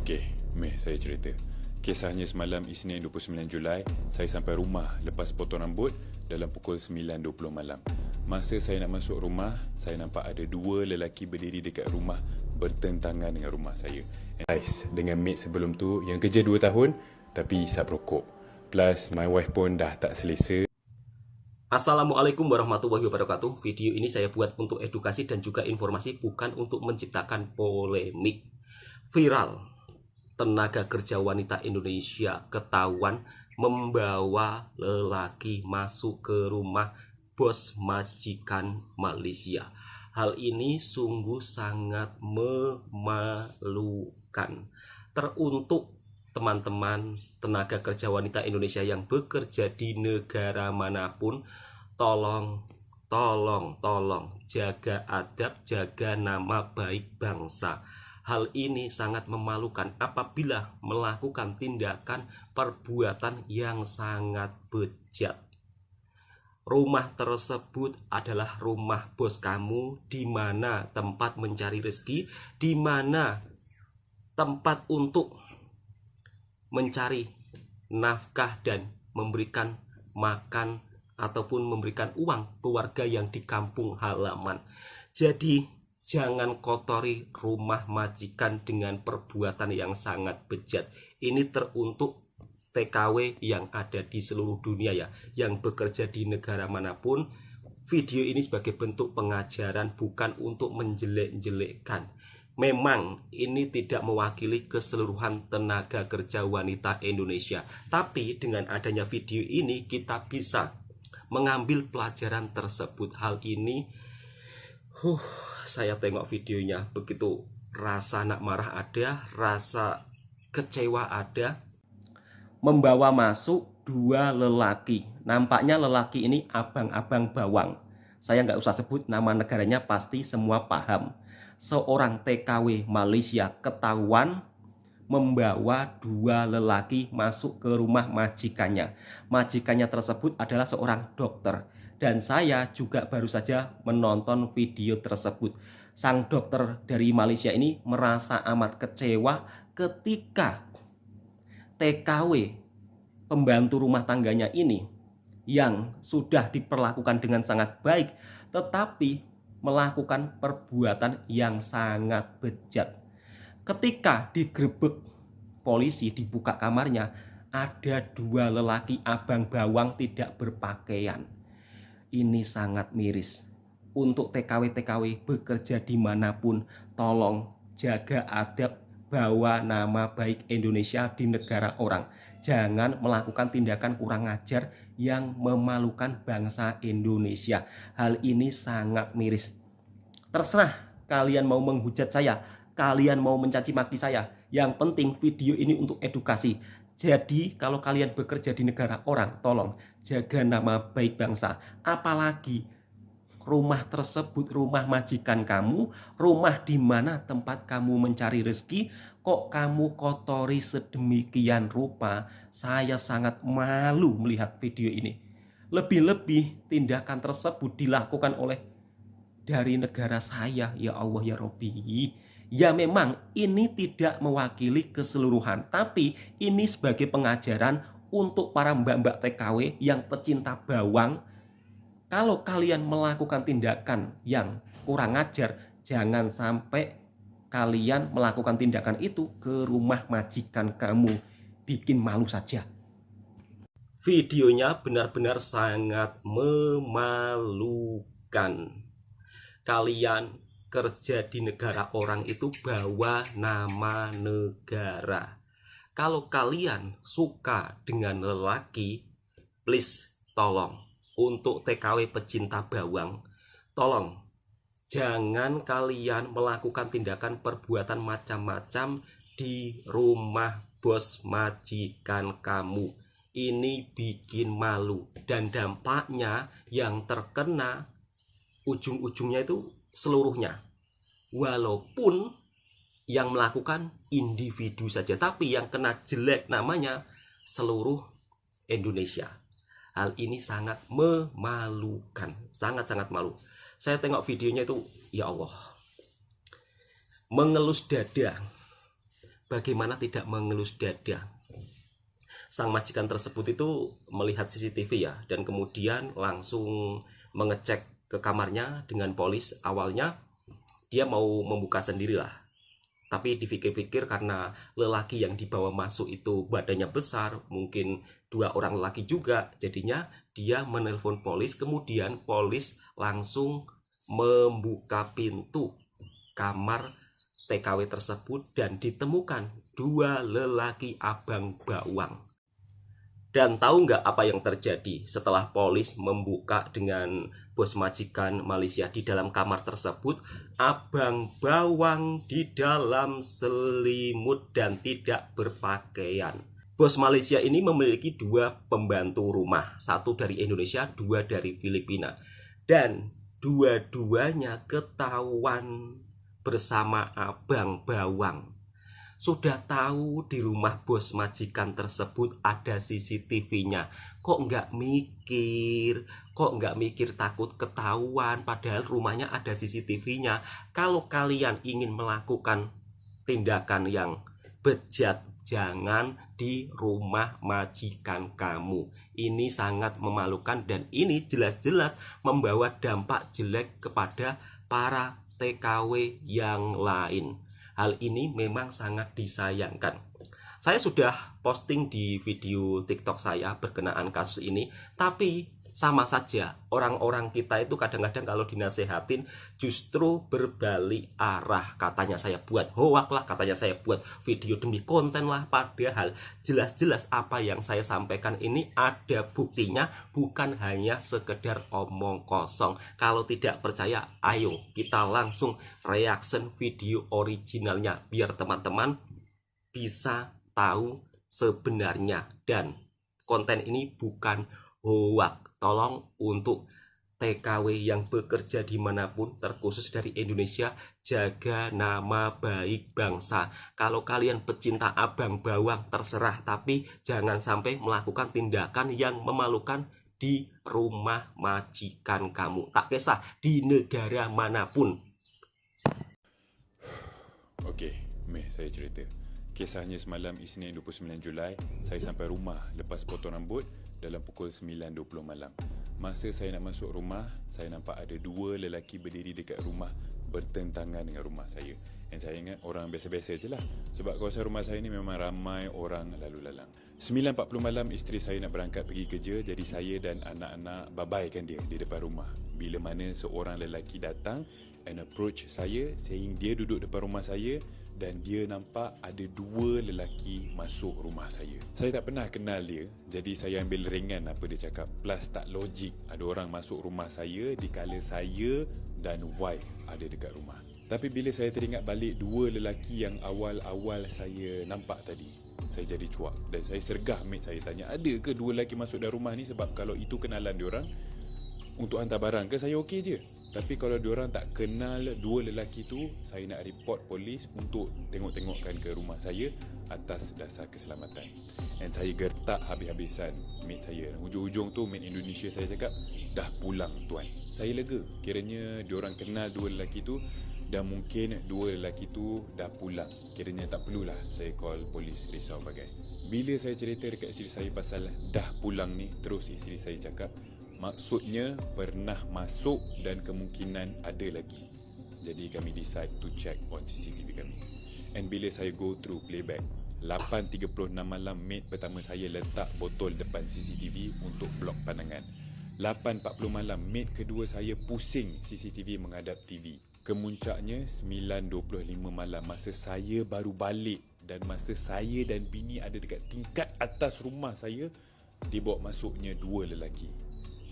Okey, saya cerita. Kisahnya semalam Isnin 29 Julai, saya sampai rumah lepas potong rambut dalam pukul 9.20 malam. Masa saya nak masuk rumah, saya nampak ada dua lelaki berdiri dekat rumah bertentangan dengan rumah saya. Guys, dengan mate sebelum tu yang kerja 2 tahun tapi isap rokok. Plus my wife pun dah tak selesa. Assalamualaikum warahmatullahi wabarakatuh. Video ini saya buat untuk edukasi dan juga informasi, bukan untuk menciptakan polemik. Viral, tenaga kerja wanita Indonesia ketahuan membawa lelaki masuk ke rumah bos majikan Malaysia. Hal ini sungguh sangat memalukan. Teruntuk teman-teman tenaga kerja wanita Indonesia yang bekerja di negara manapun, tolong jaga adab, jaga nama baik bangsa. Hal ini sangat memalukan apabila melakukan tindakan perbuatan yang sangat bejat. Rumah tersebut adalah rumah bos kamu, di mana tempat mencari rezeki, di mana tempat untuk mencari nafkah dan memberikan makan ataupun memberikan uang keluarga yang di kampung halaman. Jadi jangan kotori rumah majikan dengan perbuatan yang sangat bejat. Ini teruntuk TKW yang ada di seluruh dunia ya, yang bekerja di negara manapun. Video ini sebagai bentuk pengajaran, bukan untuk menjelek-jelekkan. Memang ini tidak mewakili keseluruhan tenaga kerja wanita Indonesia, tapi dengan adanya video ini kita bisa mengambil pelajaran tersebut. Hal ini saya tengok videonya, begitu rasa nak marah ada, rasa kecewa ada. Membawa masuk dua lelaki. Nampaknya lelaki ini abang-abang bawang. Saya nggak usah sebut nama negaranya, pasti semua paham. Seorang TKW Malaysia ketahuan membawa dua lelaki masuk ke rumah majikannya. Majikannya tersebut adalah seorang dokter. Dan saya juga baru saja menonton video tersebut. Sang dokter dari Malaysia ini merasa amat kecewa ketika TKW pembantu rumah tangganya ini yang sudah diperlakukan dengan sangat baik, tetapi melakukan perbuatan yang sangat bejat. Ketika digerebek polisi, dibuka kamarnya, ada dua lelaki abang bawang tidak berpakaian. Ini sangat miris. Untuk TKW-TKW bekerja dimanapun, tolong jaga adab, bawa nama baik Indonesia di negara orang. Jangan melakukan tindakan kurang ajar yang memalukan bangsa Indonesia. Hal ini sangat miris. Terserah kalian mau menghujat saya, kalian mau mencaci maki saya. Yang penting video ini untuk edukasi. Jadi kalau kalian bekerja di negara orang, tolong jaga nama baik bangsa. Apalagi rumah tersebut rumah majikan kamu, rumah di mana tempat kamu mencari rezeki, kok kamu kotori sedemikian rupa. Saya sangat malu melihat video ini. Lebih-lebih tindakan tersebut dilakukan oleh dari negara saya. Ya Allah ya Robbi. Ya memang ini tidak mewakili keseluruhan, tapi ini sebagai pengajaran untuk para mbak-mbak TKW yang pecinta bawang. Kalau kalian melakukan tindakan yang kurang ajar, jangan sampai kalian melakukan tindakan itu ke rumah majikan kamu. Bikin malu saja. Videonya benar-benar sangat memalukan. Kalian kerja di negara orang itu bawa nama negara. Kalau kalian suka dengan lelaki, please tolong, untuk TKW pecinta bawang, tolong jangan kalian melakukan tindakan perbuatan macam-macam di rumah bos majikan kamu. Ini bikin malu, dan dampaknya yang terkena ujung-ujungnya itu seluruhnya. Walaupun yang melakukan individu saja, tapi yang kena jelek namanya seluruh Indonesia. Hal ini sangat memalukan, sangat-sangat malu. Saya tengok videonya itu, ya Allah, mengelus dada. bagaimana tidak mengelus dada. Sang majikan tersebut itu melihat CCTV ya, dan kemudian langsung mengecek ke kamarnya dengan polis. Awalnya dia mau membuka sendirilah, tapi dipikir-pikir karena lelaki yang dibawa masuk itu badannya besar, mungkin 2 orang lelaki juga, jadinya dia menelpon polis. Kemudian polis langsung membuka pintu kamar TKW tersebut dan ditemukan 2 lelaki abang bawang. Dan tahu nggak apa yang terjadi setelah polis membuka dengan bos majikan Malaysia di dalam kamar tersebut? Abang bawang di dalam selimut dan tidak berpakaian. Bos Malaysia ini memiliki 2 pembantu rumah, 1 dari Indonesia, 2 dari Filipina. Dan dua-duanya ketahuan bersama abang bawang. Sudah tahu di rumah bos majikan tersebut ada CCTV-nya. Kok nggak mikir takut ketahuan, padahal rumahnya ada CCTV-nya. Kalau kalian ingin melakukan tindakan yang bejat, jangan di rumah majikan kamu. Ini sangat memalukan dan ini jelas-jelas membawa dampak jelek kepada para TKW yang lain. Hal ini memang sangat disayangkan. Saya sudah posting di video TikTok saya berkenaan kasus ini, tapi sama saja orang-orang kita itu kadang-kadang kalau dinasehatin justru berbalik arah. Katanya saya buat hoak lah, katanya saya buat video demi konten lah, padahal jelas-jelas apa yang saya sampaikan ini ada buktinya, bukan hanya sekedar omong kosong. Kalau tidak percaya, ayo kita langsung reaction video originalnya biar teman-teman bisa tahu sebenarnya. Dan konten ini bukan hoak. Tolong untuk TKW yang bekerja dimanapun, terkhusus dari Indonesia, jaga nama baik bangsa. Kalau kalian pecinta abang bawang terserah, tapi jangan sampai melakukan tindakan yang memalukan di rumah majikan kamu. Tak kisah di negara manapun. Okey, saya cerita. Kisahnya semalam Isnin 29 Julai, saya sampai rumah lepas potong rambut dalam pukul 9.20 malam. Masa saya nak masuk rumah, saya nampak ada 2 lelaki berdiri dekat rumah bertentangan dengan rumah saya. Dan saya ingat orang biasa-biasa je lah, sebab kawasan rumah saya ni memang ramai orang lalu lalang. 9.40 malam isteri saya nak berangkat pergi kerja, jadi saya dan anak-anak babaikan dia di depan rumah. Bila mana seorang lelaki datang and approach saya, saying dia duduk depan rumah saya dan dia nampak ada 2 lelaki masuk rumah saya. Saya tak pernah kenal dia, jadi saya ambil ringan apa dia cakap. Plus tak logik ada orang masuk rumah saya dikala saya dan wife ada dekat rumah. Tapi bila saya teringat balik 2 lelaki yang awal-awal saya nampak tadi, saya jadi cuak dan saya sergah mate saya tanya, ada ke 2 lelaki masuk dalam rumah ni? Sebab kalau itu kenalan diorang untuk hantar barang ke, saya okey je. Tapi kalau diorang tak kenal 2 lelaki tu, saya nak report polis untuk tengok-tengokkan ke rumah saya atas dasar keselamatan. Dan saya gertak habis-habisan mate saya. Hujung-hujung tu mate Indonesia saya cakap, dah pulang tuan. Saya lega, kiranya diorang kenal 2 lelaki tu dan mungkin 2 lelaki tu dah pulang. Kiranya tak perlulah saya call polis, risau bagai. Bila saya cerita dekat isteri saya pasal dah pulang ni, terus isteri saya cakap, maksudnya pernah masuk dan kemungkinan ada lagi. Jadi kami decide to check on CCTV kami. And bila saya go through playback, 8.36 malam mate pertama saya letak botol depan CCTV untuk blok pandangan. 8.40 malam mate kedua saya pusing CCTV menghadap TV. Kemuncaknya 9.25 malam masa saya baru balik dan masa saya dan bini ada dekat tingkat atas rumah saya, dibawa masuknya 2 lelaki.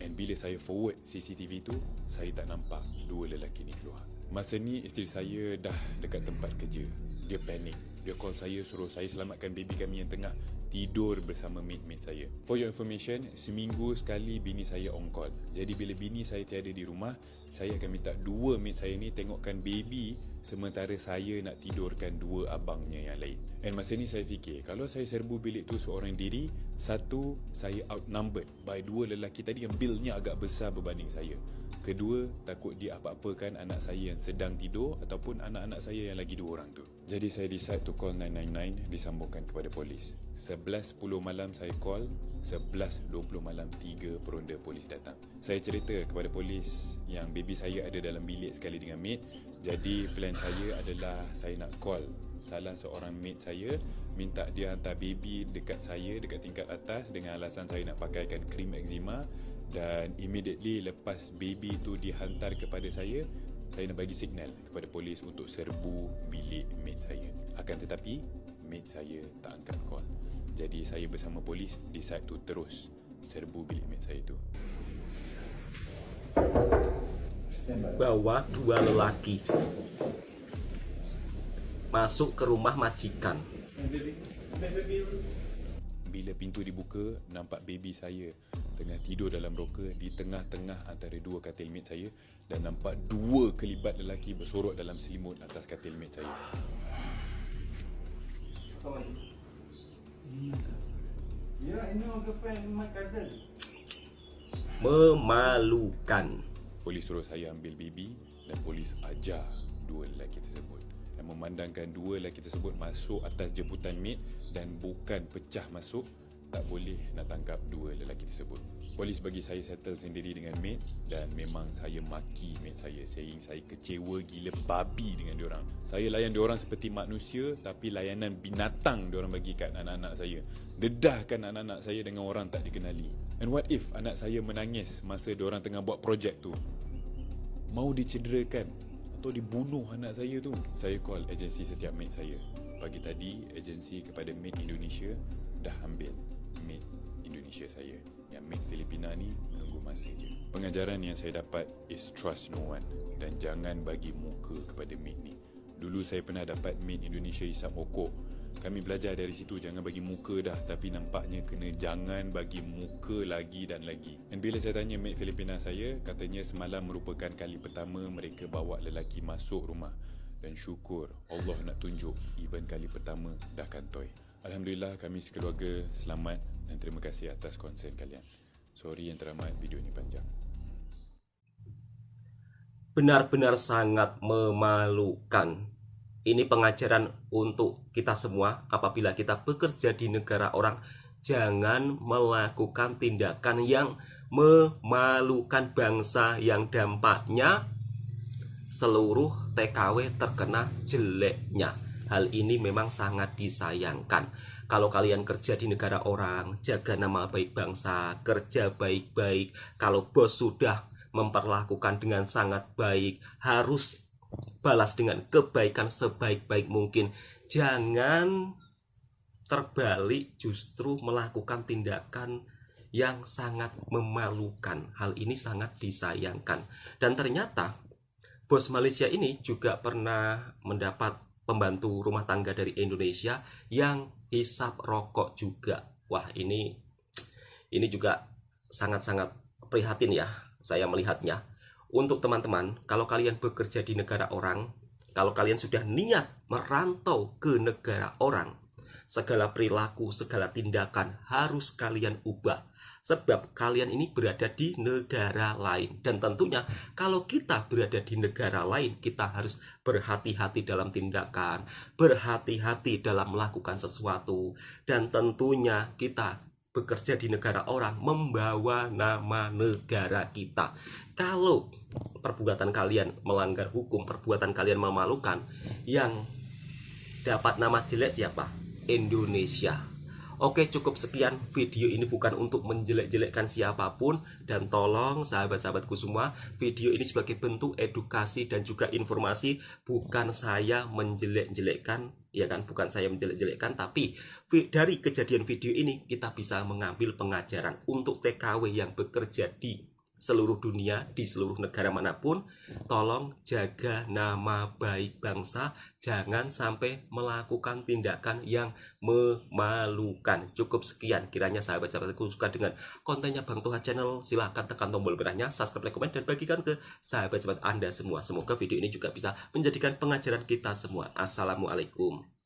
And bila saya forward CCTV tu, saya tak nampak 2 lelaki ni keluar. Masa ni isteri saya dah dekat tempat kerja. Dia panik. Dia call saya suruh saya selamatkan baby kami yang tengah tidur bersama mate-mate saya. For your information, seminggu sekali bini saya on call. Jadi bila bini saya tiada di rumah, saya akan minta 2 mate saya ni tengokkan baby sementara saya nak tidurkan 2 abangnya yang lain. And masa ni saya fikir, kalau saya serbu bilik tu seorang diri, satu, saya outnumbered by 2 lelaki tadi yang billnya agak besar berbanding saya. Kedua, takut dia apa-apakan anak saya yang sedang tidur ataupun anak-anak saya yang lagi 2 orang tu. Jadi saya decide to call 999, disambungkan kepada polis. 11.10 malam saya call, 11.20 malam 3 peronda polis datang. Saya cerita kepada polis yang baby saya ada dalam bilik sekali dengan maid. Jadi plan saya adalah saya nak call salah seorang maid saya, minta dia hantar baby dekat saya, dekat tingkat atas dengan alasan saya nak pakaikan krim eczema. Dan immediately lepas baby tu dihantar kepada saya nak bagi signal kepada polis untuk serbu bilik maid saya. Akan tetapi maid saya tak angkat call. Jadi saya bersama polis decide to terus serbu bilik maid saya tu. Bawa 2 lelaki masuk ke rumah majikan. Bila pintu dibuka, nampak baby saya tengah tidur dalam roka di tengah-tengah antara 2 katil maid saya, dan nampak 2 kelibat lelaki bersorok dalam selimut atas katil maid saya. Memalukan. Polis suruh saya ambil baby dan polis ajar 2 lelaki tersebut, dan memandangkan 2 lelaki tersebut masuk atas jemputan maid dan bukan pecah masuk, tak boleh nak tangkap 2 lelaki tersebut. Polis bagi saya settle sendiri dengan maid, dan memang saya maki maid saya, saying saya kecewa gila babi dengan diorang. Saya layan diorang seperti manusia, tapi layanan binatang diorang bagi kat anak-anak saya. Dedahkan anak-anak saya dengan orang tak dikenali. And what if anak saya menangis masa diorang tengah buat projek tu? Mau dicederakan atau dibunuh anak saya tu? Saya call agensi setiap maid saya. Pagi tadi, agensi kepada maid Indonesia dah ambil maid Indonesia saya. Yang maid Filipina ni menunggu masa je. Pengajaran yang saya dapat is trust no one, dan jangan bagi muka kepada maid ni. Dulu saya pernah dapat maid Indonesia hisap rokok. Kami belajar dari situ, jangan bagi muka dah, tapi nampaknya kena jangan bagi muka lagi dan lagi. Dan bila saya tanya maid Filipina saya, katanya semalam merupakan kali pertama mereka bawa lelaki masuk rumah. Dan syukur Allah nak tunjuk even kali pertama dah kantoi. Alhamdulillah kami sekeluarga selamat, dan terima kasih atas konsen kalian. Sorry yang teramat video ni panjang. Benar-benar sangat memalukan. Ini pengajaran untuk kita semua. Apabila kita bekerja di negara orang, jangan melakukan tindakan yang memalukan bangsa, yang dampaknya seluruh TKW terkena jeleknya. Hal ini memang sangat disayangkan. Kalau kalian kerja di negara orang, jaga nama baik bangsa, kerja baik-baik. Kalau bos sudah memperlakukan dengan sangat baik, harus balas dengan kebaikan sebaik-baik mungkin. Jangan terbalik, justru melakukan tindakan yang sangat memalukan. Hal ini sangat disayangkan. Dan ternyata bos Malaysia ini juga pernah mendapat pembantu rumah tangga dari Indonesia yang hisap rokok juga. Wah, ini juga sangat-sangat prihatin ya saya melihatnya. Untuk teman-teman, kalau kalian bekerja di negara orang, kalau kalian sudah niat merantau ke negara orang, segala perilaku, segala tindakan harus kalian ubah. Sebab kalian ini berada di negara lain. Dan tentunya kalau kita berada di negara lain, kita harus berhati-hati dalam tindakan, berhati-hati dalam melakukan sesuatu. Dan tentunya kita bekerja di negara orang membawa nama negara kita. Kalau perbuatan kalian melanggar hukum, perbuatan kalian memalukan, yang dapat nama jelek siapa? Indonesia. Oke, cukup sekian. Video ini bukan untuk menjelek-jelekkan siapapun, dan tolong sahabat-sahabatku semua, video ini sebagai bentuk edukasi dan juga informasi, bukan saya menjelek-jelekkan, ya kan? Bukan saya menjelek-jelekkan, tapi dari kejadian video ini kita bisa mengambil pengajaran untuk TKW yang bekerja di seluruh dunia, di seluruh negara manapun. Tolong jaga nama baik bangsa, jangan sampai melakukan tindakan yang memalukan. Cukup sekian. Kiranya sahabat-sahabatku suka dengan kontennya Bang Toha Channel, silahkan tekan tombol merahnya, subscribe, like, komen, dan bagikan ke sahabat-sahabat Anda semua. Semoga video ini juga bisa menjadikan pengajaran kita semua. Assalamualaikum.